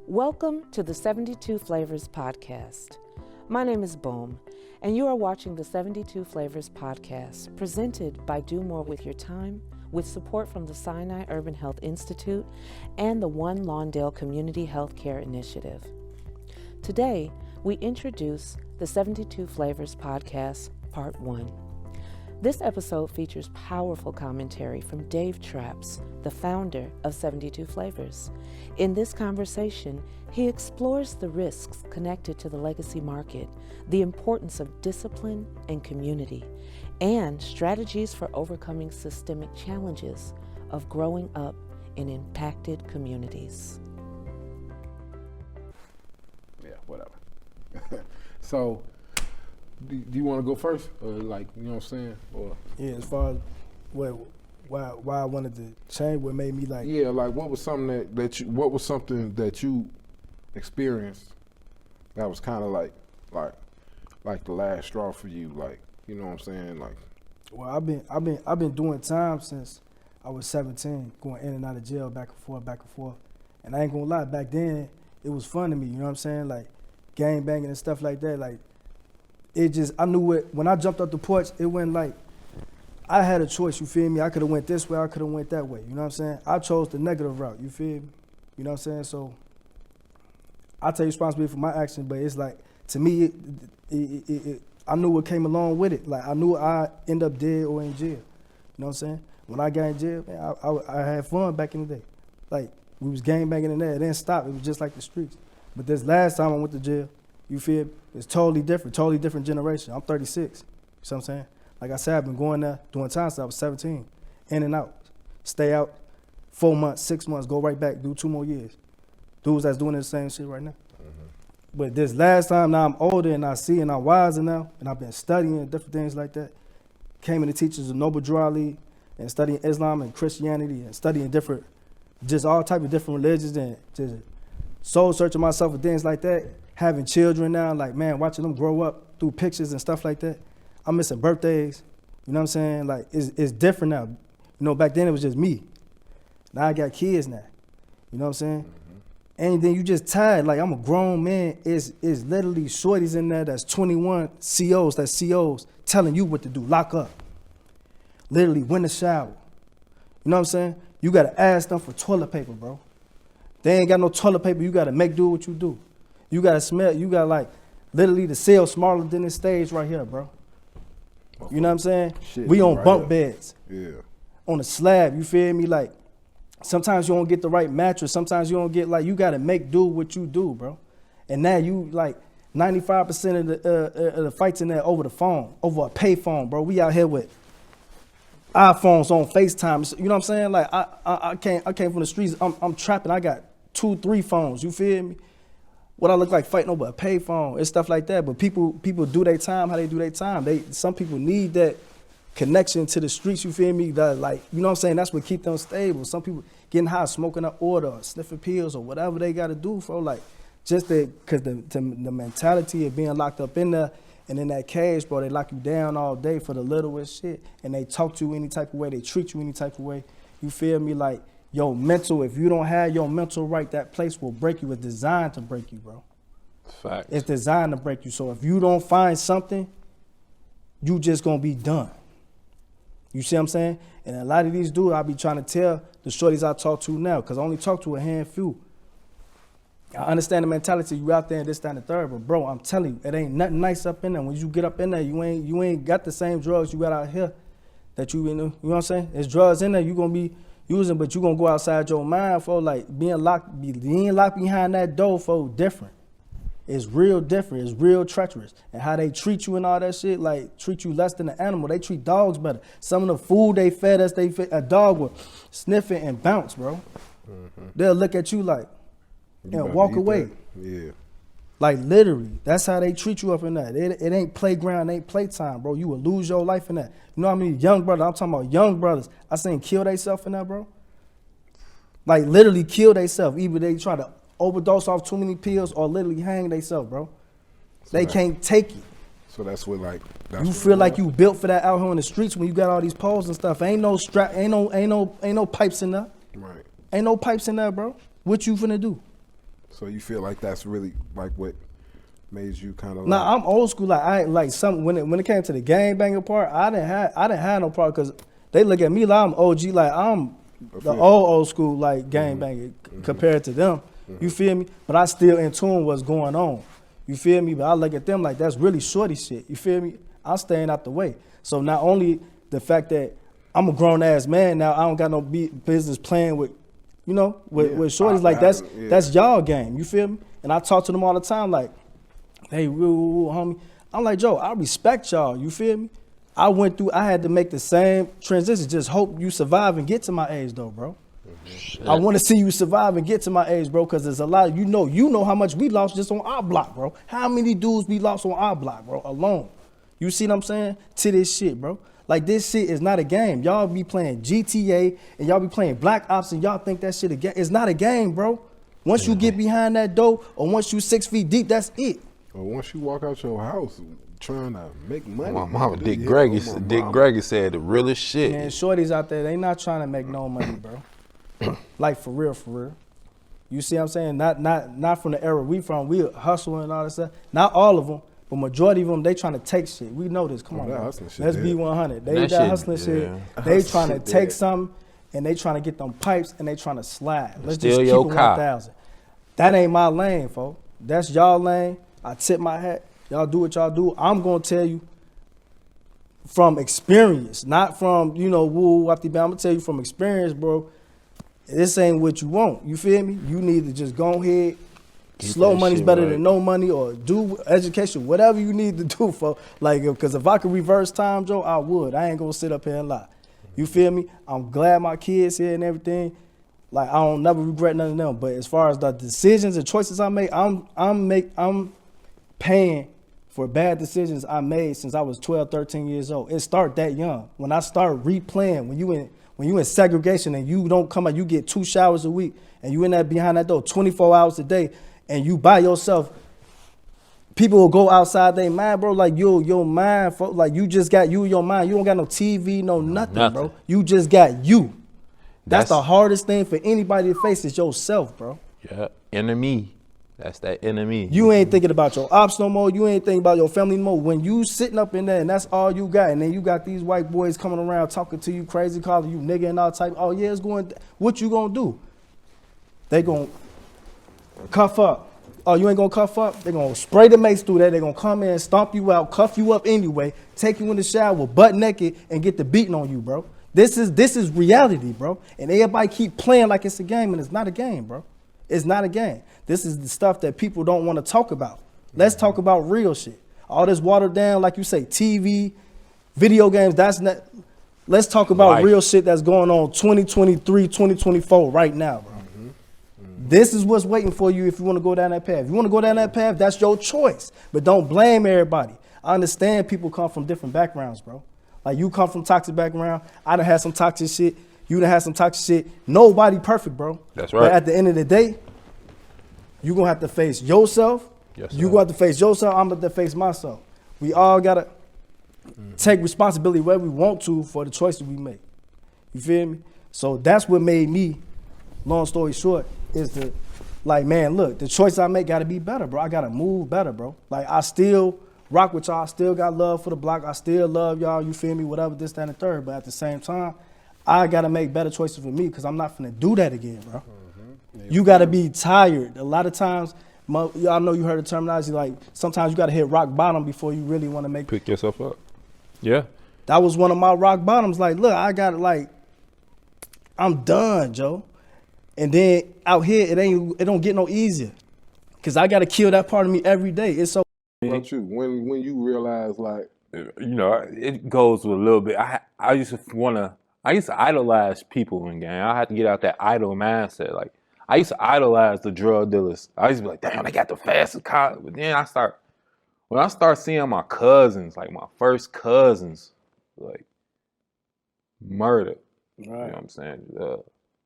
Welcome to the 72 Flavors podcast. My name is Boom, and you are watching the 72 Flavors podcast, presented by Do More With Your Time, with support from the Sinai Urban Health Institute and the One Lawndale Community Healthcare Initiative. Today, we introduce the 72 Flavors podcast, Part 1. This episode features powerful commentary from Dave Traps, the founder of 72 Flavors. In this conversation, he explores the risks connected to the legacy market, the importance of discipline and community, and strategies for overcoming systemic challenges of growing up in impacted communities. Yeah, whatever. So, do you want to go first, or you know what I'm saying? Or yeah, as far as why I wanted to change, what made me like. Yeah, like what was something what was something that you experienced that was kind of like the last straw for you, like, you know what I'm saying, like. Well, I've been doing time since I was 17, going in and out of jail, back and forth. And I ain't gonna lie, back then it was fun to me. You know what I'm saying? Like gang banging and stuff like that. Like I knew it when I jumped up the porch. It went like I had a choice. You feel me? I could have went this way. I could have went that way. You know what I'm saying? I chose the negative route. You feel me? You know what I'm saying? So I take responsibility for my action, but it's like to me, I knew what came along with it. Like I knew I'd end up dead or in jail. You know what I'm saying? When I got in jail, man, I had fun back in the day. Like we was gang banging in there. It didn't stop. It was just like the streets. But this last time I went to jail, you feel me? It's totally different generation. I'm 36. You see what I'm saying? Like I said, I've been going there doing time since I was 17. In and out. Stay out 4 months, 6 months, go right back, do 2 more years. Dudes that's doing the same shit right now. Mm-hmm. But this last time, now I'm older and I see and I'm wiser now, and I've been studying different things like that. Came in the teachers of Noble Drawley and studying Islam and Christianity and studying just all type of different religions and just soul searching myself and things like that. Having children now, like, man, watching them grow up through pictures and stuff like that. I'm missing birthdays. You know what I'm saying? Like, it's different now. You know, back then it was just me. Now I got kids now. You know what I'm saying? Mm-hmm. And then you just tired. Like, I'm a grown man. It's literally shorties in there that's 21, COs telling you what to do. Lock up. Literally, when to shower. You know what I'm saying? You got to ask them for toilet paper, bro. They ain't got no toilet paper. You got to make do what you do. You got to smell. You got like literally the cell smaller than this stage right here, bro. You know what I'm saying? Shit, we on right bunk up. beds. Yeah. On a slab, you feel me? Like sometimes you don't get the right mattress. Sometimes you don't get you got to make do what you do, bro. And now you like 95% of the fights in there over the phone, over a pay phone, bro. We out here with iPhones on FaceTime. You know what I'm saying? Like I came from the streets. I'm trapping. I got 2-3 phones. You feel me? What I look like fighting over a pay phone. It's stuff like that. But people do their time how they do their time. Some people need that connection to the streets, you feel me? That, like, you know what I'm saying? That's what keep them stable. Some people getting high, smoking up order, or sniffing pills, or whatever they got to do, for like, just because the mentality of being locked up in there and in that cage, bro, they lock you down all day for the littlest shit, and they talk to you any type of way, they treat you any type of way. You feel me? Like, your mental, if you don't have your mental right, that place will break you. It's designed to break you, bro. Fact. It's designed to break you. So if you don't find something, you just gonna be done. You see what I'm saying? And a lot of these dudes, I be trying to tell the shorties I talk to now, because I only talk to a handful. I understand the mentality, you out there and this, that, and the third, but bro, I'm telling you, it ain't nothing nice up in there. When you get up in there, you ain't got the same drugs you got out here that you know what I'm saying? There's drugs in there you gonna be using, but you gonna go outside your mind for like being locked behind that door for different. It's real different. It's real treacherous. And how they treat you and all that shit, like treat you less than an animal. They treat dogs better. Some of the food they fed us, a dog would sniff it and bounce, bro. Mm-hmm. They'll look at you like and walk away. That. Yeah. Like literally, that's how they treat you up in that. It ain't playground, it ain't playtime, bro. You will lose your life in that. You know how many young brothers, I'm talking about young brothers, I seen kill themselves in that, bro. Like literally kill themselves. Either they try to overdose off too many pills or literally hang themselves, bro. So they can't take it. So that's what like. You feel like you built for that out here on the streets when you got all these poles and stuff. Ain't no strap, ain't no pipes in there. Right. Ain't no pipes in there, bro. What you finna do? So you feel like that's really like what made you kind of Nah, I'm old school. Like I ain't like some when it came to the gang banging part, I didn't have no part because they look at me like I'm OG, like I'm the old school like gang banging compared to them. You feel me? But I still in tune what's going on. You feel me? But I look at them like that's really shorty shit. You feel me? I'm staying out the way. So not only the fact that I'm a grown ass man now, I don't got no business playing with, with shorties like that's y'all game. You feel me? And I talk to them all the time like, hey, homie. I'm like, Joe, I respect y'all. You feel me? I had to make the same transition. Just hope you survive and get to my age though, bro. I want to see you survive and get to my age, bro, because there's a lot. You know how much we lost just on our block, bro. How many dudes we lost on our block, bro, alone? You see what I'm saying? To this shit, bro. Like, this shit is not a game. Y'all be playing GTA and y'all be playing Black Ops and y'all think that shit a game. It's not a game, bro. Once you get behind that door or once you 6 feet deep, that's it. Or once you walk out your house trying to make money. My mama, Dick Greggy said the realest shit. Man, shorties out there, they not trying to make no money, bro. Like, for real, for real. You see what I'm saying? Not from the era we from. We hustle and all that stuff. Not all of them, but majority of them, they trying to take shit. We know this. Come on, bro. Let's be 100. They that hustling shit. They trying to take something, and they trying to get them pipes, and they trying to slide. Let's just keep it 1,000. That ain't my lane, folks. That's y'all lane. I tip my hat. Y'all do what y'all do. I'm going to tell you from experience, not from, woo, after I'm going to tell you from experience, bro. This ain't what you want. You feel me? You need to just go ahead. Slow money's better than no money, or do education, whatever you need to do for. Like, because if I could reverse time, Joe, I would. I ain't gonna sit up here and lie. You feel me? I'm glad my kids here and everything. Like, I don't never regret none of them. But as far as the decisions and choices I make, I'm paying for bad decisions I made since I was 12, 13 years old. It started that young. When I start replaying, when you in segregation and you don't come out, you get 2 showers a week and you in that behind that door 24 hours a day and you by yourself, people will go outside their mind, bro. Like your mind, like you just got you in your mind. You don't got no TV, no nothing, bro. You just got you. That's the hardest thing for anybody to face is yourself, bro. Yeah, enemy. That's that enemy. You ain't thinking about your ops no more. You ain't thinking about your family no more. When you sitting up in there and that's all you got, and then you got these white boys coming around talking to you crazy, calling you nigga and all type. Oh yeah, it's going. What you gonna do? They gonna cuff up. Oh, you ain't gonna cuff up? They gonna spray the mace through there. They gonna come in, stomp you out, cuff you up anyway, take you in the shower, butt naked, and get the beating on you, bro. This is reality, bro. And everybody keep playing like it's a game, and it's not a game, bro. It's not a game. This is the stuff that people don't want to talk about. Let's talk about real shit. All this watered down, like you say, TV, video games, that's not. Let's talk about real shit that's going on 2023, 2024 right now, bro. This is what's waiting for you if you want to go down that path. If you want to go down that path, that's your choice. But don't blame everybody. I understand people come from different backgrounds, bro. Like you come from toxic background. I done had some toxic shit. You done had some toxic shit. Nobody perfect, bro. That's right. But at the end of the day, you're going to have to face yourself. Yes, you're going to have to face yourself. I'm going to have to face myself. We all got to take responsibility where we want to for the choices we make. You feel me? So that's what made me, long story short, is to, like, man, look, the choice I make got to be better, bro. I got to move better, bro. Like, I still rock with y'all. I still got love for the block. I still love y'all. You feel me? Whatever, this, that, and the third. But at the same time, I got to make better choices for me because I'm not finna do that again, bro. You got to be tired. A lot of times, y'all know you heard the terminology, like, sometimes you got to hit rock bottom before you really want to pick yourself up. Yeah. That was one of my rock bottoms. Like, look, I got it, like, I'm done, Joe. And then out here, it don't get no easier. Cause I gotta kill that part of me every day. It's so. What about you? When you realize, like, it goes with a little bit. I used to idolize people in gang. I had to get out that idol mindset. Like I used to idolize the drug dealers. I used to be like, damn, they got the fastest car. But then when I start seeing my cousins, like my first cousins, like murdered. Right. You know what I'm saying?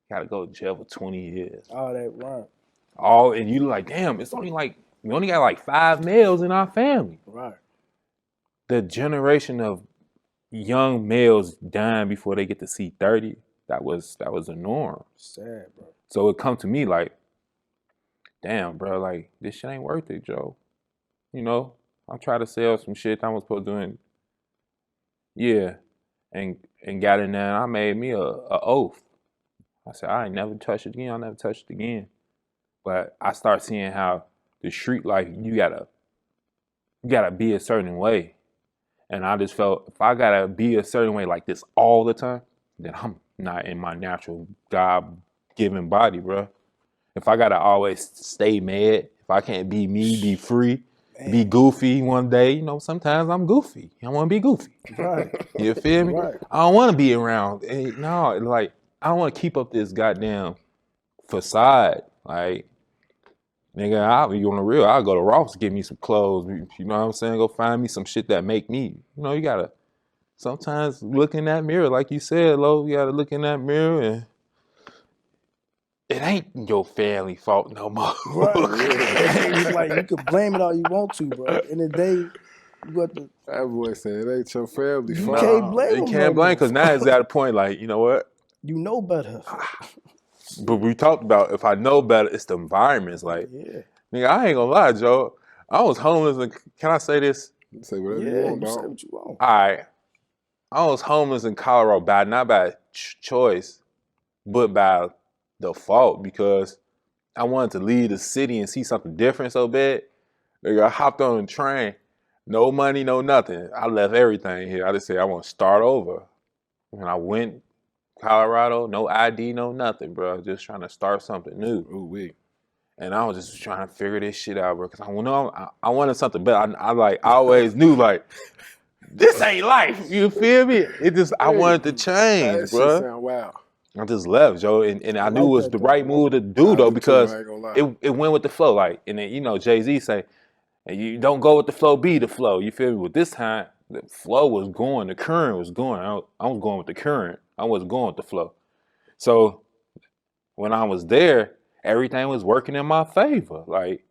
Gotta go to jail for 20 years. Oh, that right. And you like, damn, it's only like, we only got like 5 males in our family. Right. The generation of young males dying before they get to see 30, that was the norm. Sad, bro. So it come to me like, damn, bro, like, this shit ain't worth it, Joe. You know, I tried to sell some shit I was supposed to do, and yeah, and got in there, and I made me a oath. I said, I ain't never touch it again. I'll never touch it again. But I start seeing how the street life, you gotta be a certain way. And I just felt if I gotta be a certain way like this all the time, then I'm not in my natural God-given body, bro. If I gotta always stay mad, if I can't be me, be free, be goofy one day, you know, sometimes I'm goofy. I wanna be goofy. Right. You feel me? Right. I don't wanna be around. No, like, I don't wanna keep up this goddamn facade. Like, nigga, I'll be on the real. I'll go to Ross, get me some clothes. You know what I'm saying? Go find me some shit that make me. You know, you gotta sometimes look in that mirror, like you said, Lo. You gotta look in that mirror, and it ain't your family fault no more. Right. It's like you can blame it all you want to, bro. At the end of the day, you got to. That boy said it ain't your family You fault. can't blame You them can't no blame more. because now it's at a point like, you know what? You know better. But we talked about if I know better, it's the environments. Like, Yeah. nigga, I ain't gonna lie, Joe. I was homeless, and can I say this? Say whatever you Yeah. want, You say dog. what you want. All right. I was homeless in Colorado, not by choice, but by default, because I wanted to leave the city and see something different so bad. Nigga, I hopped on a train, no money, no nothing. I left everything here. I just said I want to start over. When I went Colorado, no ID, no nothing, bro. Just trying to start something new. Ooh wee. And I was just trying to figure this shit out, bro. Because I wanted something better. I always knew, like, this ain't life. You feel me? It just, I wanted to change, That bro. shit sound wild. I just left, Joe, and I knew it like was that, the though, right bro. move to do, I though, do too, because I ain't gonna lie. it went with the flow. Like, and then, you know, Jay-Z say, and you don't go with the flow, be the flow. You feel me? But this time, the flow was going, the current was going. I was going with the current. I wasn't going with the flow. So when I was there, everything was working in my favor. Like,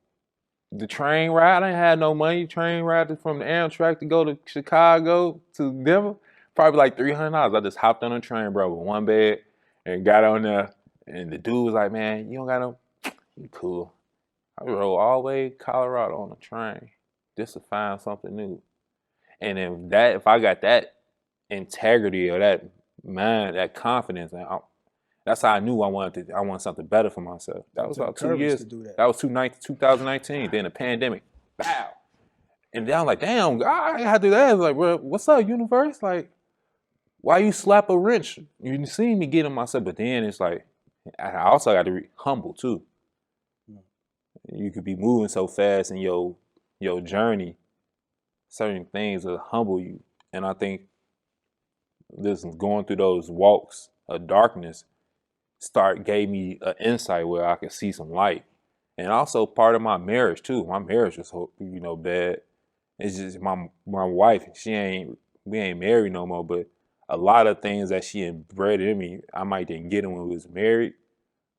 the train ride, I didn't have no money. Train ride from the Amtrak to go to Chicago to Denver, probably like $300. I just hopped on a train, bro, with one bed and got on there. And the dude was like, man, you don't got no, you cool. I rode all the way to Colorado on a train just to find something new. And if I got that integrity or that mind, that confidence, that's how I knew I wanted something better for myself. That was about 2 years. To do that. That was 2019. Then the pandemic, bow. And then I'm like, damn, I had to do that. I was like, bro, what's up, universe? Like, why you slap a wrench? You see me getting myself, but then it's like, I also got to be humble too. You could be moving so fast in your journey, certain things will humble you. And I think this going through those walks of darkness gave me an insight where I could see some light. And also part of my marriage too. My marriage was, bad. It's just my wife, we ain't married no more, but a lot of things that she inbred in me, I might didn't get it when we was married,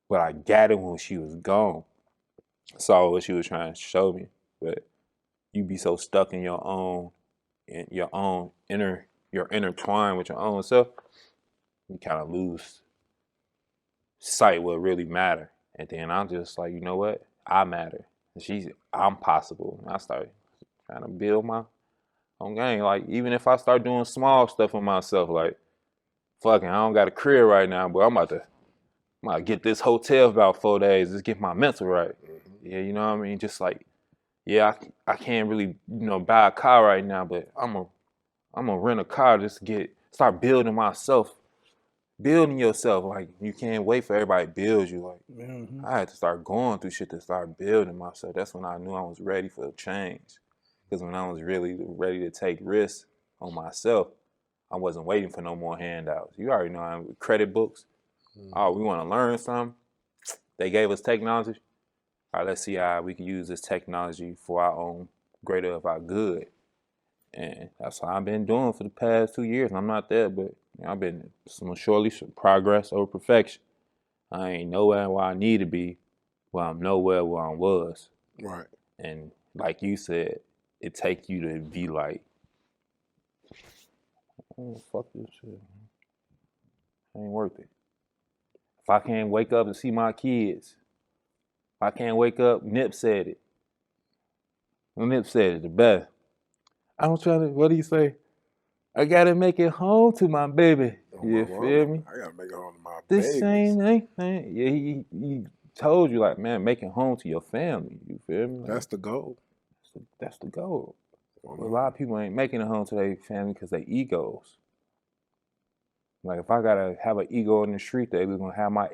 but I got it when she was gone. Saw what she was trying to show me. But you be so stuck in you're intertwined with your own self, you kind of lose sight what really matter. And then I'm just like, you know what? I matter. And I'm possible. And I started trying to build my own game. Like, even if I start doing small stuff for myself, like, fucking, I don't got a career right now, but I'm about to get this hotel for about 4 days, just get my mental right. Yeah, you know what I mean? Just like, yeah, I can't really, buy a car right now, but I'm gonna rent a car just to start building myself. Building yourself, like, you can't wait for everybody to build you. Like, I had to start going through shit to start building myself. That's when I knew I was ready for a change. Because when I was really ready to take risks on myself, I wasn't waiting for no more handouts. You already know I'm with credit books. Oh, we want to learn something. They gave us technology. All right, let's see how we can use this technology for our own greater of our good. And that's what I've been doing for the past 2 years. And I'm not there, but I've been surely progress over perfection. I ain't nowhere where I need to be, but I'm nowhere where I was. Right. And like you said, it take you to be like, oh, fuck this shit. Ain't worth it. If I can't wake up and see my kids, I can't wake up. Nip said it. Nip said it the best. I'm trying to, what do you say? I gotta make it home to my baby. Oh, You my feel mama. me? I gotta make it home to my This babies. same thing. Yeah, he told you, like, man, make it home to your family. You feel me? Like, That's the goal. that's the goal. Oh, But a lot of people ain't making it home to their family because they egos. Like, if I gotta have an ego in the street, they gonna have my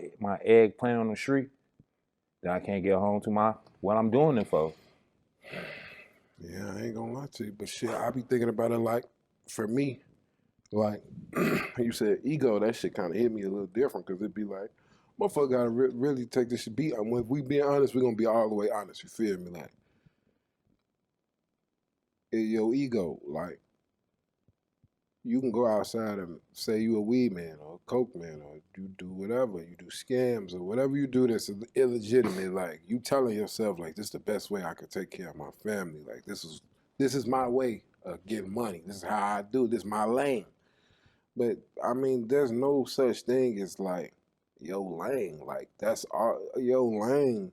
egg playing on the street, then I can't get home to what I'm doing it for. Yeah, I ain't gonna lie to you, but shit, I be thinking about it like, for me, like you said, ego. That shit kind of hit me a little different because it'd be like, motherfucker gotta really take this shit. If we being honest, we gonna be all the way honest. You feel me? Like, your ego, like, you can go outside and say you a weed man or a coke man or you do whatever, you do scams or whatever you do that's illegitimate. Like, you telling yourself, like, this is the best way I could take care of my family. Like, this is my way of getting money. This is how I do it. This is my lane. But I mean, there's no such thing as like your lane. Like, that's all. Your lane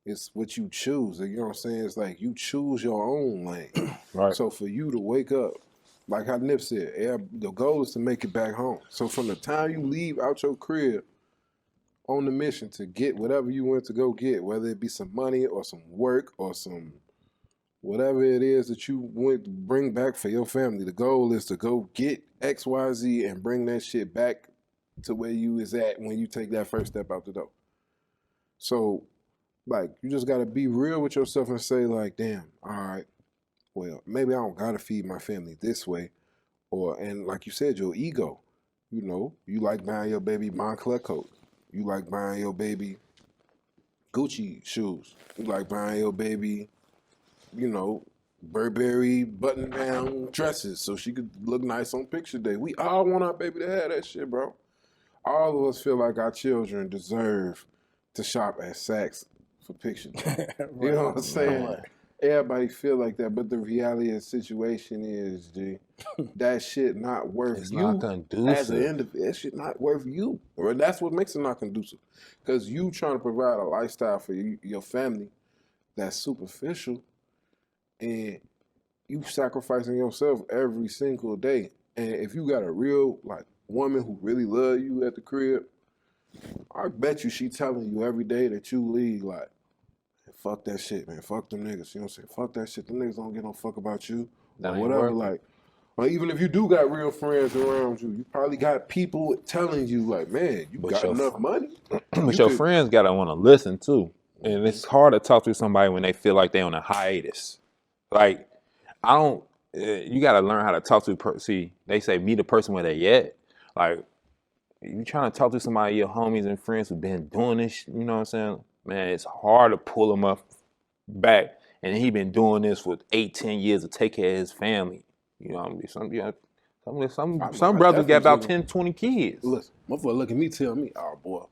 is what you choose. You know what I'm saying? It's like you choose your own lane. Right. So for you to wake up, like how Nip said, the goal is to make it back home. So from the time you leave out your crib on the mission to get whatever you went to go get, whether it be some money or some work or some whatever it is that you went to bring back for your family, the goal is to go get X, Y, Z and bring that shit back to where you is at when you take that first step out the door. So, like, you just gotta be real with yourself and say, like, damn, all right, well, maybe I don't gotta feed my family this way. And like you said, your ego. You know, you like buying your baby Moncler coat. You like buying your baby Gucci shoes. You like buying your baby, you know, Burberry button-down dresses so she could look nice on picture day. We all want our baby to have that shit, bro. All of us feel like our children deserve to shop at Saks for picture day. You know what I'm saying? Right. Everybody feel like that, but the reality of the situation is, G, that shit not worth It's you not as an conducive. individual. That shit not worth you. Or that's what makes it not conducive. Because you trying to provide a lifestyle for your family that's superficial, and you sacrificing yourself every single day. And if you got a real, like, woman who really love you at the crib, I bet you she telling you every day that you leave, like, fuck that shit, man. Fuck them niggas. You know what I'm saying? Fuck that shit. Them niggas don't give no fuck about you. That Or ain't whatever. worth it. Like, or even if you do got real friends around you, you probably got people telling you, like, man, you But got your enough money. But You your could- friends gotta want to listen too, and it's hard to talk to somebody when they feel like they on a hiatus. Like, I don't. You gotta learn how to talk to. See, they say meet a person where they at. Like, you trying to talk to somebody, your homies and friends who've been doing this. You know what I'm saying? Man, it's hard to pull them up back, and he been doing this for 8-10 years to take care of his family. You know what I mean? Some brothers got about 10-20 kids. Listen, motherfucker look at me, tell me, oh, boy,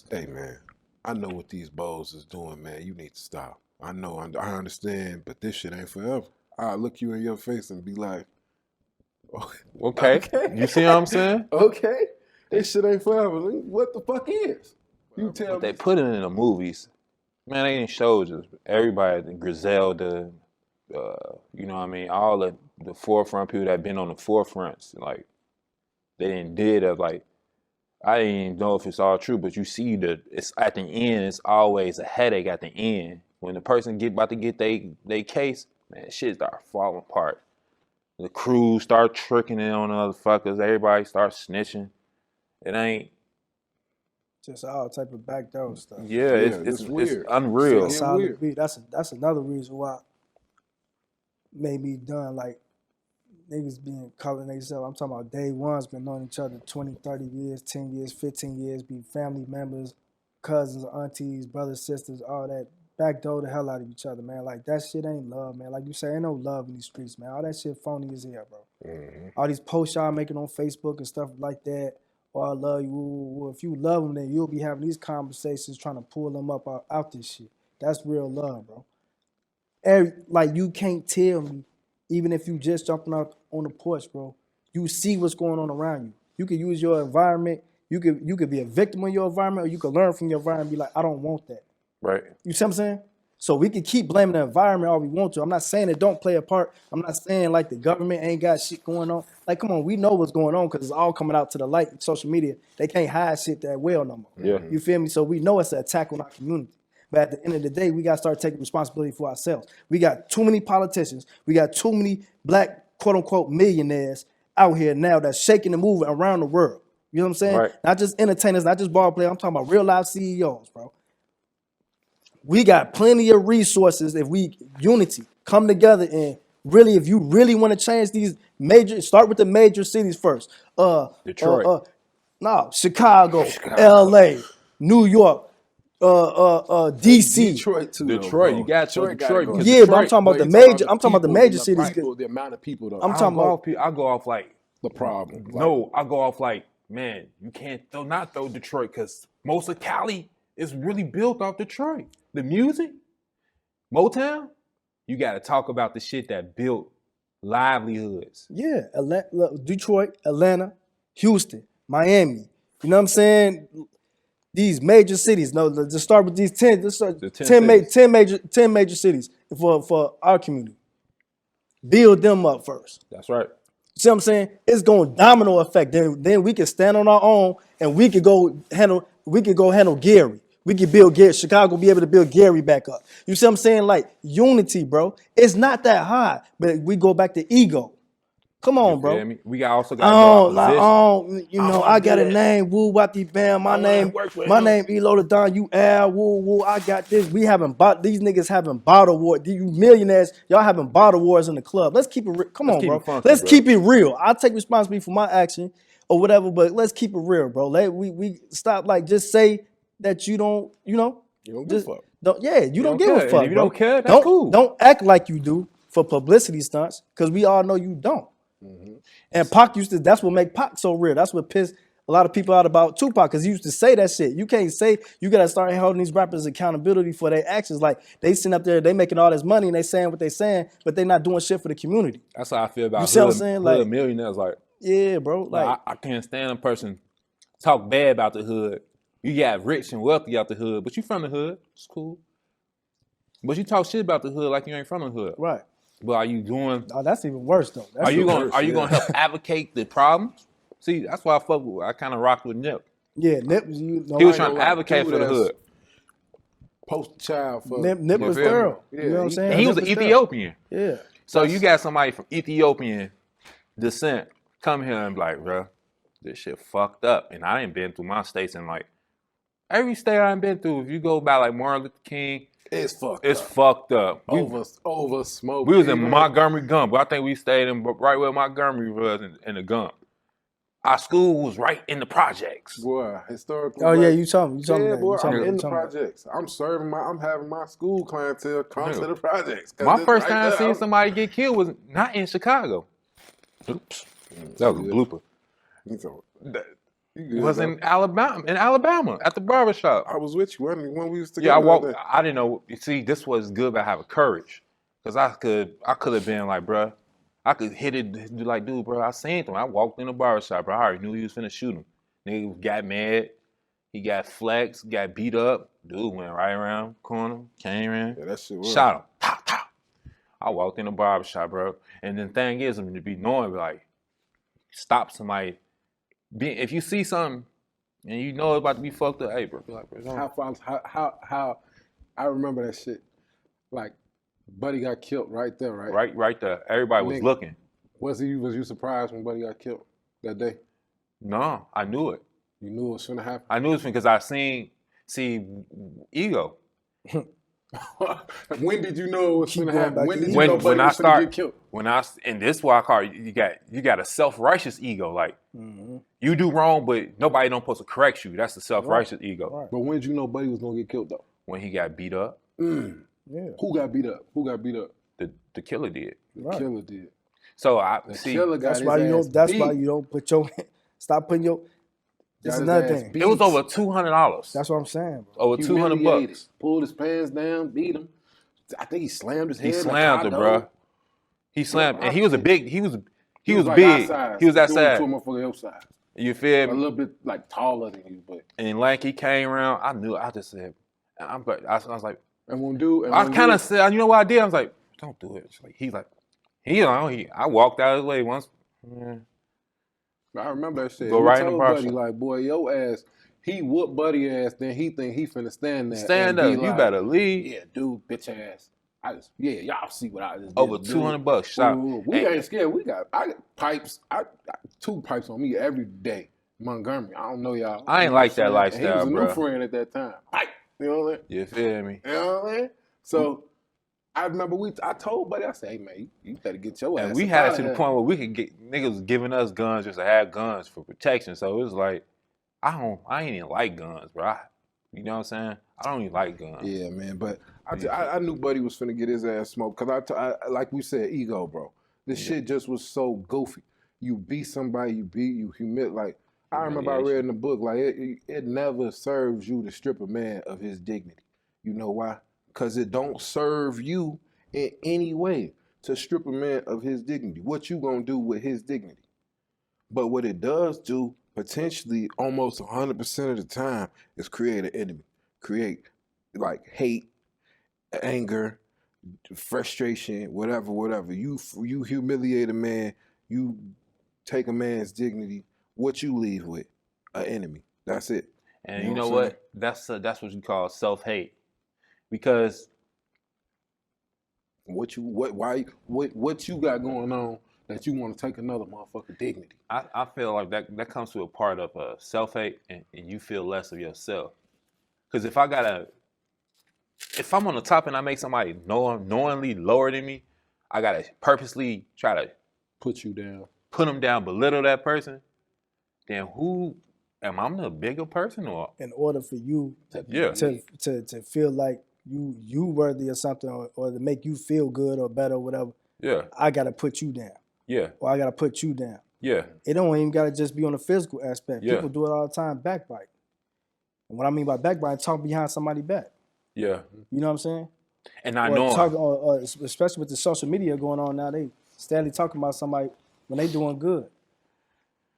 hey, man, I know what these bows is doing, man. You need to stop. I know, I understand, but this shit ain't forever. I'll look you in your face and be like, Okay. You see what I'm saying? Okay, this shit ain't forever. What the fuck is? You tell But me. they put it in the movies. Man, they ain't showed us everybody, the Griselda, you know what I mean? All the forefront people that been on the forefronts, like, they didn't did it. Like, I didn't even know if it's all true, but you see it's at the end, it's always a headache at the end. When the person about to get they case, man, shit start falling apart. The crew start tricking it on the other fuckers. Everybody starts snitching. It ain't. Just all type of backdoor stuff. Yeah, it's weird. unreal. Get Solid weird. beat. That's another reason why made me done, like, niggas being calling themselves. I'm talking about day one's been knowing each other 20, 30 years, 10 years, 15 years, be family members, cousins, aunties, brothers, sisters, all that. Backdoor the hell out of each other, man. Like, that shit ain't love, man. Like you say, ain't no love in these streets, man. All that shit phony as hell, bro. Mm-hmm. All these posts y'all making on Facebook and stuff like that. Oh, I love you. Well, if you love them, then you'll be having these conversations trying to pull them up out this shit. That's real love, bro. Like, you can't tell me, even if you just jumping out on the porch, bro, you see what's going on around you. You can use your environment. You could be a victim of your environment, or you could learn from your environment and be like, I don't want that. Right. You see what I'm saying? So we can keep blaming the environment all we want to. I'm not saying it don't play a part. I'm not saying like the government ain't got shit going on. Like, come on, we know what's going on because it's all coming out to the light. Social media, they can't hide shit that well no more. Yeah. You feel me? So we know it's an attack on our community. But at the end of the day, we got to start taking responsibility for ourselves. We got too many politicians. We got too many black, quote unquote, millionaires out here now that's shaking and moving around the world. You know what I'm saying? Right. Not just entertainers, not just ball players. I'm talking about real life CEOs, bro. We got plenty of resources if we unity come together and really, if you really want to change these start with the major cities first. Detroit. No, Chicago, LA, New York, DC. Detroit too. Detroit, though, you got Detroit Detroit. gotta go. because Yeah, but I'm Detroit, talking about But the you major. I'm talking about the people, major the cities. people, the amount of people though. I'm talking about I go off like the problem. no. I go off like man. You can't not throw Detroit because most of Cali is really built off Detroit. The music, Motown. You got to talk about the shit that built livelihoods. yeah, Detroit, Atlanta, Houston, Miami. You know what I'm saying? These major cities. No, let's just start with these 10. Let's start The 10 10 major cities for our community. Build them up first. That's right. See what I'm saying? It's going domino effect. Then we can stand on our own and we could go handle Gary. We can build Gary. Chicago be able to build Gary back up. You see what I'm saying? Like unity, bro. It's not that hard, but we go back to ego. Come on, You bro. feel me? We also got to I got a name. Woo, wati bam. My name Elo the Don. You Al. Woo, woo. I got this. We haven't bought these niggas having bottle wars. You millionaires, y'all having bottle wars in the club. Let's keep it real. Come on, keep bro. it funky, Let's bro. keep it real. I take responsibility for my action or whatever, but let's keep it real, bro. We stop like just say that you don't, You don't give just a fuck. don't. Yeah, you don't give care. a And fuck. if you bro. don't care, that's cool. Don't act like you do for publicity stunts because we all know you don't. And Pac that's what make Pac so real. That's what pissed a lot of people out about Tupac because he used to say that shit. You can't say, you got to start holding these rappers accountability for their actions. Like they sitting up there, they making all this money and they saying what they saying, but they not doing shit for the community. That's how I feel about You see what I'm hood, saying? hood Like- millionaires. Like, Yeah, bro. Like, I can't stand a person talk bad about the hood. You got rich and wealthy out the hood, but you from the hood. It's cool. But you talk shit about the hood like you ain't from the hood. right. But are you doing? Oh, that's even worse though. That's Are you the going? worst. Are you going to help advocate the problems? See, that's why I kind of rocked with Nip. Yeah, Nip was you. No, He was I trying ain't to gonna lie. advocate for the hood. Post child for Nip was feel me? thorough. Yeah, You know what I'm he- saying? And he was Nip an thorough. Ethiopian. Yeah. So you got somebody from Ethiopian descent come here and be like, bro, this shit fucked up. And I ain't been through my states in like every state I ain't been through. If you go by like Martin Luther King, it's fucked it's up. fucked up. Over smoke. We was in Montgomery Gump, but I think we stayed in right where Montgomery was in the Gump. Our school was right in the projects. Boy, historical. Oh yeah, you told me. Yeah, boy, I'm me. in the projects. I'm having my school clientele come to the projects. 'cause My it's first right time there. seeing somebody get killed was not in Chicago. Oops. That was a blooper. It was in Alabama at the barbershop. I was with you when we was Yeah, together. I walked. that day. I didn't know. You see, this was good about having courage, because I could have been like, bruh, I could hit it like, dude, bro. I seen him. I walked in the barbershop, bro. I already knew he was finna shoot him. Nigga got mad. He got flexed, got beat up. Dude went right around corner, came in, Yeah, that shit was. shot him. Pow, pow. I walked in the barbershop, bro. And the thing is, I mean, to be knowing, like, stop somebody. If you see something and you know it's about to be fucked up, hey, bro, be like, bro, don't. How I remember that shit. Like, Buddy got killed right there, right? Right there. Everybody was Nigga. looking. Was you surprised when Buddy got killed that day? No, I knew it. You knew it was gonna happen. I knew it because I see Ego. When did you know it was Keep gonna going happen? back When to did Ego. you know Buddy was gonna get killed? In this wild card, you got a self-righteous ego. Like you do wrong, but nobody don't supposed to correct you. That's the self-righteous ego. Right. But when did you know Buddy was gonna get killed though? When he got beat up, Yeah. Who got beat up? the killer did. The Right. killer did. So I The see. killer got That's his why you ass don't. That's beat. why you don't put your. Stop putting your. This Got is his another ass thing. beat. It was over $200. That's what I'm saying, bro. Over $200. Humiliated. Pulled his pants down, beat him. I think he slammed his head. He in the slammed it, car bro. door. He slammed, Yeah, and he was a big. He was like big. our size. He was that Doing size. to a motherfucker else size. You feel A me? little bit like taller than you, but And Lanky came around. I knew. I just said, I was like, And when dude, and I when kind of dude- said, you know what I did? I was like, don't do it. He's like, I walked out of his way once. I remember that shit. Go We right in the told bar Buddy, shop. like, boy, your ass, he whoop Buddy ass, then he think he finna stand there Stand and up. be You like, better leave. yeah, dude, bitch ass. Y'all see what I just did. Over dude. $200 shot. We Hey. ain't scared. I got pipes. I 2 pipes on me every day. Montgomery. I don't know y'all. I ain't You know like what that I'm saying? lifestyle, And he was a bro. new friend at that time. Pipe. You know what I'm saying? You feel me? You know what I'm saying? So I remember I told Buddy, I said, hey man, you better get your ass. And we up had out it to of the here. point where we could get niggas was giving us guns just to have guns for protection. So it was like, I ain't even like guns, bro. You know what I'm saying? I don't even like guns. Yeah, man. But I knew Buddy was finna get his ass smoked because I like we said, ego, bro. This shit just was so goofy. You beat somebody, you humiliate. Like I remember I read in the book, like it never serves you to strip a man of his dignity. You know why? Because it don't serve you in any way to strip a man of his dignity. What you gonna do with his dignity? But what it does do, potentially almost 100% of the time, is create an enemy. Create like hate, anger, frustration, whatever. You humiliate a man, you take a man's dignity, what you leave with? An enemy. That's it. And You you know know what what? That's what you call self-hate. Because what you got going on that you want to take another motherfucker dignity? I feel like that comes to a part of self-hate and you feel less of yourself. Because if I'm on the top and I make somebody knowingly lower than me, I gotta purposely try to Put you down. put them down, belittle that person. Then who am I the bigger person or? In order for you Yeah. to feel like you worthy of something or to make you feel good or better or whatever, Yeah. I gotta put you down. Yeah. Or I gotta put you down. Yeah. It don't even gotta just be on the physical aspect. Yeah. People do it all the time, backbite. And what I mean by backbite, talk behind somebody's back. Yeah. You know what I'm saying? And I Or know talk, especially with the social media going on now, they steadily talking about somebody when they doing good.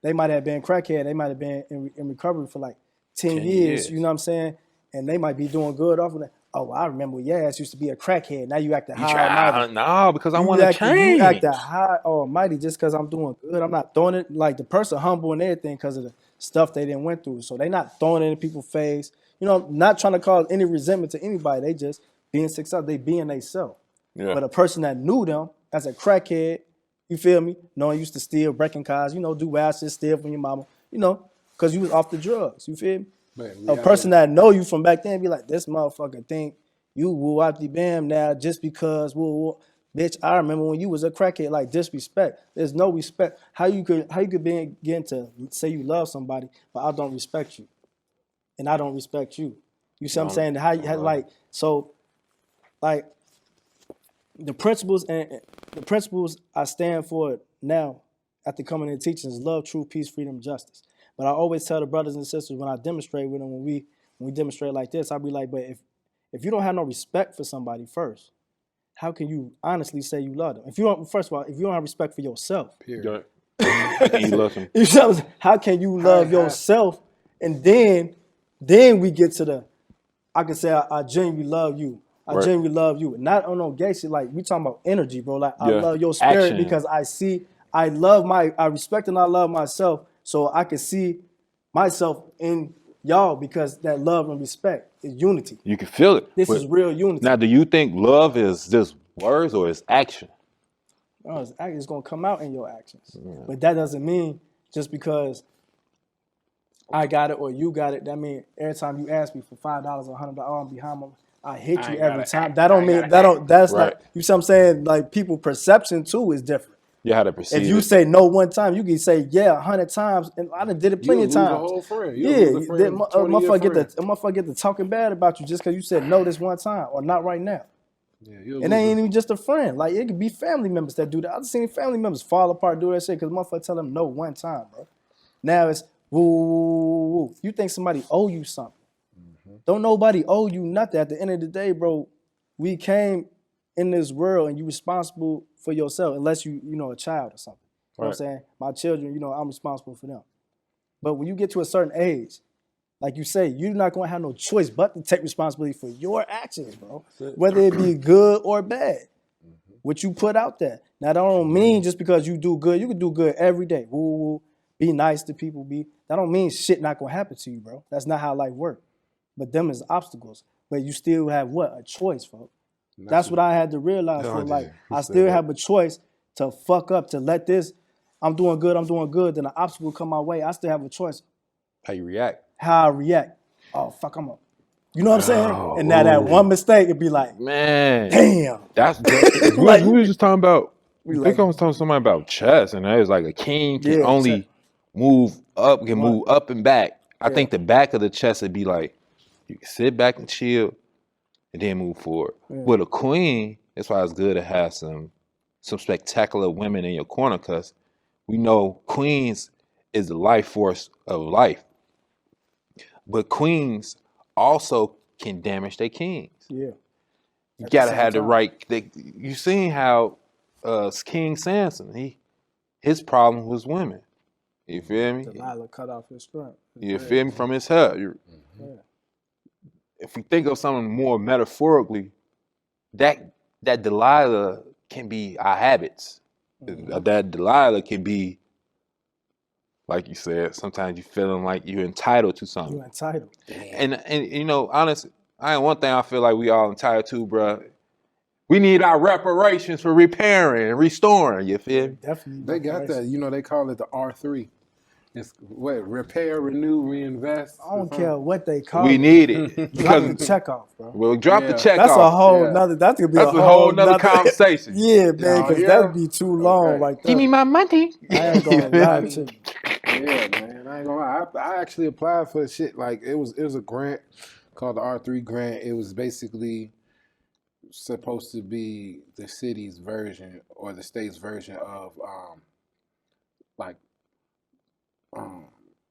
They might have been crackhead. They might have been in recovery for like 10 years. You know what I'm saying? And they might be doing good off of that. Oh, I remember your ass used to be a crackhead. Now you acting high. No, because I want to change. You acting high almighty just because I'm doing good. I'm not throwing it like the person humble and everything because of the stuff they didn't went through. So they not throwing it in people's face. You know, not trying to cause any resentment to anybody. They just being successful. They being they self. Yeah. But a person that knew them as a crackhead, you feel me? Knowing used to steal, breaking cars, you know, do wild shit, steal from your mama, you know, because you was off the drugs. You feel me? Man, A person that know you from back then be like, this motherfucker think you woo out the bam now just because woo. Bitch, I remember when you was a crackhead, like disrespect. There's no respect. How you could begin to say you love somebody, but I don't respect you. And I don't respect you. You see what I'm saying? How like the principles I stand for now after coming into teaching is love, truth, peace, freedom, justice. But I always tell the brothers and sisters when I demonstrate with them, when we demonstrate like this, I'll be like, but if you don't have no respect for somebody first, how can you honestly say you love them? If you don't, first of all, if you don't have respect for yourself, Period. You love him. you know what I'm saying? How can you love yourself? And then we get to I can say I genuinely love you. I genuinely love you. Not on no gay shit. Like we talking about energy, bro. Like I love your spirit because I respect and I love myself. So I can see myself in y'all because that love and respect is unity. You can feel it. This is real unity. Now, do you think love is just words or is action? No, it's gonna come out in your actions. Yeah. But that doesn't mean just because I got it or you got it. That means every time you ask me for $5 or $100, I'm behind them. I hit you every time. That don't mean that's not. You see what I'm saying? Like people perception too is different. You had to perceive. If you say no one time, you can say yeah 100 times, and I done did it plenty of times. A whole friend. Motherfucker get to talking bad about you just because you said no this one time or not right now. Yeah, and they ain't even just a friend. Like it could be family members that do that. I've seen family members fall apart do that shit because motherfucker tell them no one time, bro. Now it's woo. You think somebody owe you something? Mm-hmm. Don't nobody owe you nothing. At the end of the day, bro, we came in this world and you responsible for yourself unless you know a child or something. You know what I'm saying? My children, I'm responsible for them. But when you get to a certain age, Like you say, you're not gonna have no choice but to take responsibility for your actions, bro. Whether it be good or bad. What you put out there. Now that don't mean just because you do good, you can do good every day. Woo, woo, be nice to people, that don't mean shit not gonna happen to you, bro. That's not how life works. But them is obstacles. But you still have what? A choice, bro. That's what I had to realize. For like, I still have a choice to fuck up, to let this, I'm doing good, then an obstacle come my way. I still have a choice. How you react? How I react. Oh, fuck, I'm up. You know what I'm saying? And now that one mistake, it'd be like, man, damn. That's Like, we was just talking about. I like- think I was talking to somebody about chess, and it was like a king can Yeah, only move up and back. I think the back of the chess would be like you can sit back and chill, and then move forward. With a queen, that's why it's good to have some spectacular women in your corner, because we know queens is the life force of life, but queens also can damage their kings. Yeah. You gotta have the right. You seen how King Samson, his problem was women. You feel me? Delilah cut off his strength. You feel me? From his hair. If we think of something more metaphorically, that Delilah can be our habits. That Delilah can be, like you said, sometimes you feeling like you're entitled to something. You're entitled. And you know, honestly, one thing I feel like we all entitled to, bro. We need our reparations for repairing and restoring. You feel me? Definitely. They got that. You know, they call it the R3. It's what? Repair, renew, reinvest. I don't care what they call We it. need it. Drop the check off, bro. We'll drop the check That's off. a whole nother. That's gonna be a whole nother conversation. Yeah, man, because that'd be too long right there. Give me my money. I ain't gonna lie to you. Yeah, man. I ain't gonna lie. I actually applied for the shit. Like it was a grant called the R3 grant. It was basically supposed to be the city's version or the state's version of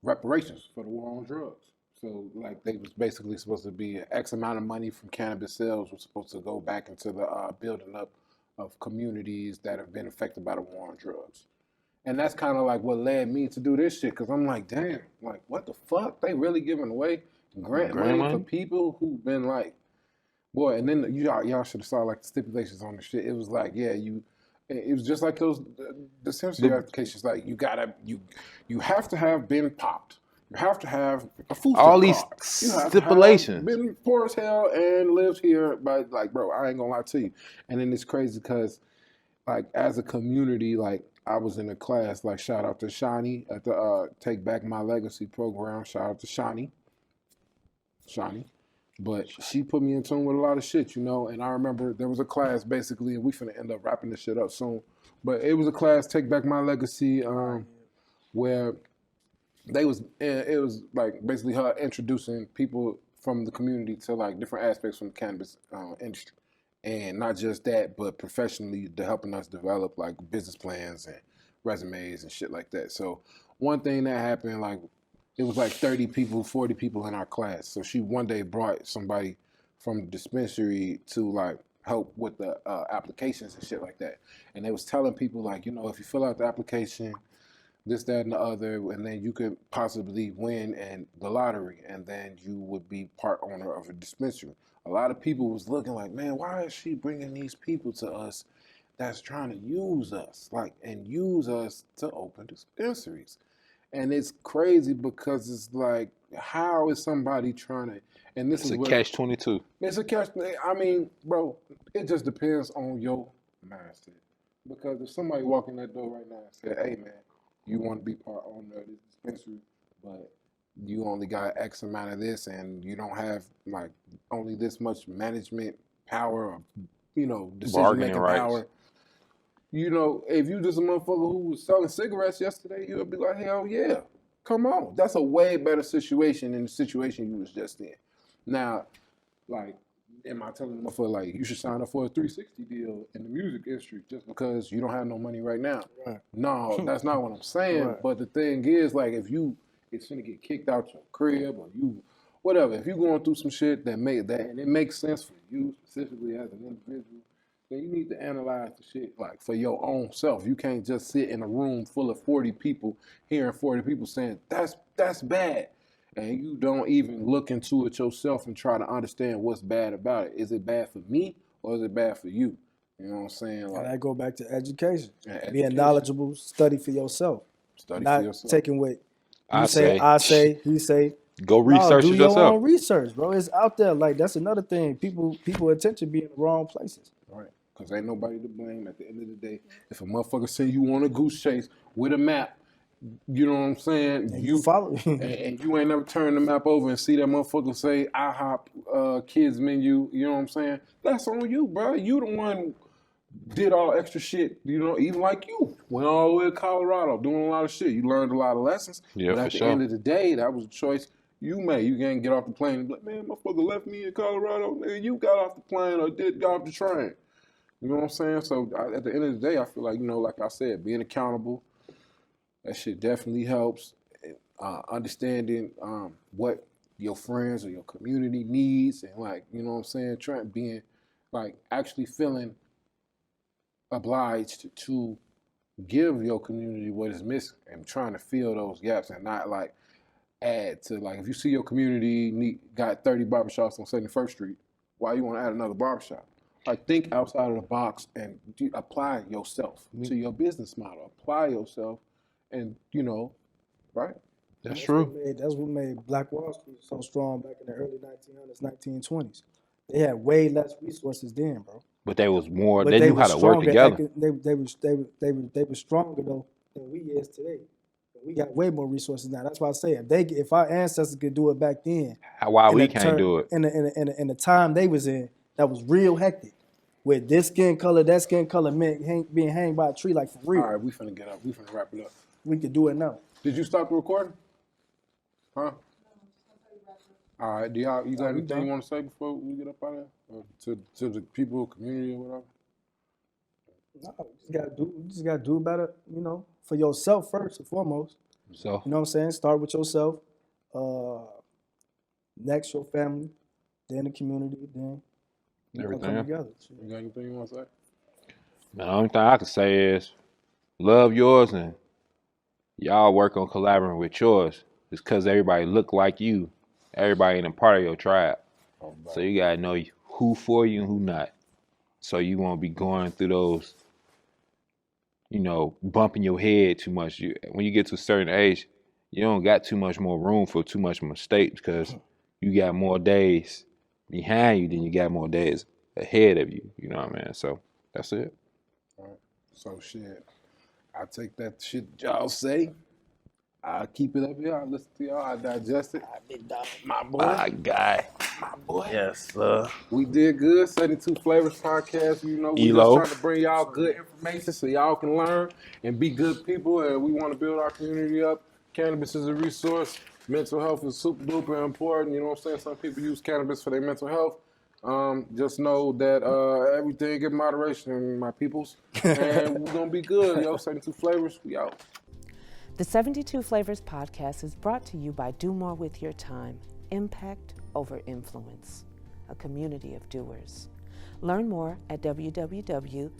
reparations for the war on drugs. So like they was basically supposed to be X amount of money from cannabis sales was supposed to go back into the building up of communities that have been affected by the war on drugs. And that's kind of like what led me to do this shit, because I'm like, damn, like what the fuck? They really giving away grant money for people who've been like, boy, and then y'all should have saw like the stipulations on the shit. It was like, yeah, it was just like those dispensary applications. Like you have to have been popped. You have to have a food all these card. stipulations. Been poor as hell and lived here, but like, bro, I ain't gonna lie to you. And then it's crazy because, like, as a community, like I was in a class. Like, shout out to Shani at the Take Back My Legacy program. Shout out to Shani. But she put me in tune with a lot of shit, you know. And I remember there was a class basically, and we finna end up wrapping this shit up soon. But it was a class, Take Back My Legacy, where it was like basically her introducing people from the community to like different aspects from the cannabis industry. And not just that, but professionally, they're helping us develop like business plans and resumes and shit like that. So one thing that happened, like, it was like 30 people, 40 people in our class. So she one day brought somebody from the dispensary to like help with the applications and shit like that. And they was telling people like, you know, if you fill out the application, this, that, and the other, and then you could possibly win in the lottery, and then you would be part owner of a dispensary. A lot of people was looking like, man, why is she bringing these people to us that's trying to use us, like, and use us to open dispensaries? And it's crazy because it's like, how is somebody trying to, and this It's is a catch-22. It's a catch. I mean, bro, it just depends on your mindset. Because if somebody walk in that door right now and say, hey, man, you want to be part owner of this dispensary, but you only got X amount of this, and you don't have like only this much management power or, you know, decision making power. You know, if you just a motherfucker who was selling cigarettes yesterday, you'll be like, hell yeah, come on. That's a way better situation than the situation you was just in. Now, like, am I telling the motherfucker like you should sign up for a 360 deal in the music industry just because you don't have no money right now? Right. No, that's not what I'm saying. Right. But the thing is, like, if it's gonna get kicked out your crib or you, whatever, if you're going through some shit and it makes sense for you specifically as an individual, then you need to analyze the shit like for your own self. You can't just sit in a room full of 40 people, hearing 40 people saying that's bad, and you don't even look into it yourself and try to understand what's bad about it. Is it bad for me or is it bad for you? You know what I'm saying? And Like, I go back to education. and Being education. knowledgeable, study for yourself. Study Not for yourself. taking what I you say, say, I say, he say. go research do it your yourself. own research, bro. It's out there. Like, that's another thing. People attention be in the wrong places. Right. Because ain't nobody to blame at the end of the day. If a motherfucker say you on a goose chase with a map, you know what I'm saying? And you follow. and you ain't never turned the map over and see that motherfucker say IHOP kids menu, you know what I'm saying? That's on you, bro. You the one who did all extra shit, you know, even like you. Went all the way to Colorado doing a lot of shit. You learned a lot of lessons. Yeah, but for at the sure. end of the day, that was a choice you made. You can't get off the plane and be like, man, motherfucker left me in Colorado. Nigga, you got off the plane or got off the train. You know what I'm saying? So at the end of the day, I feel like, you know, like I said, being accountable, that shit definitely helps. Understanding what your friends or your community needs and, like, you know what I'm saying, being like actually feeling obliged to give your community what is missing and trying to fill those gaps and not like add to, like, if you see your community got 30 barbershops on 71st Street, why you want to add another barbershop? Like, think outside of the box and apply yourself to your business model. Apply yourself and, you know, right? That's true. That's what made Black Wall Street so strong back in the early 1900s, 1920s. They had way less resources then, bro. But they was more. But They knew how to work together. They were stronger though than we is today. We got way more resources now. That's why I say if our ancestors could do it back then, Why we can't do it? in the time they was in, that was real hectic. With this skin color, that skin color meant being hanged by a tree, like, for real. All right, we finna get up. We finna wrap it up. We could do it now. Did you stop the recording? Huh? All right. You got anything you want to say before we get up out of here? Or to the people, community, or whatever? No, you just gotta do better, you know, for yourself first and foremost. So You know what I'm saying? Start with yourself. Next, your family, then the community, then Everything come else. together. You got anything you want to say? the only thing I can say is love yours and y'all work on collaborating with yours. It's because everybody look like you. Everybody ain't a part of your tribe. So you gotta know who for you and who not. So you won't be going through those, you know, bumping your head too much. When you get to a certain age, you don't got too much more room for too much mistakes because you got more days behind you than you got more days ahead of you. You know what I mean? So that's it. All right. So shit, I take that shit y'all say. I keep it up here. I listen to y'all. I digest it. My boy. My guy. My boy. Yes, sir. We did good. 72 Flavors podcast. You know, we Elo. just trying to bring y'all good information so y'all can learn and be good people. And we want to build our community up. Cannabis is a resource. Mental health is super duper important. You know what I'm saying? Some people use cannabis for their mental health. Just know that everything in moderation, my peoples. And we're going to be good, yo. 72 Flavors, we out. The 72 Flavors podcast is brought to you by Do More With Your Time, Impact Over Influence, a community of doers. Learn more at www.dmyt.com.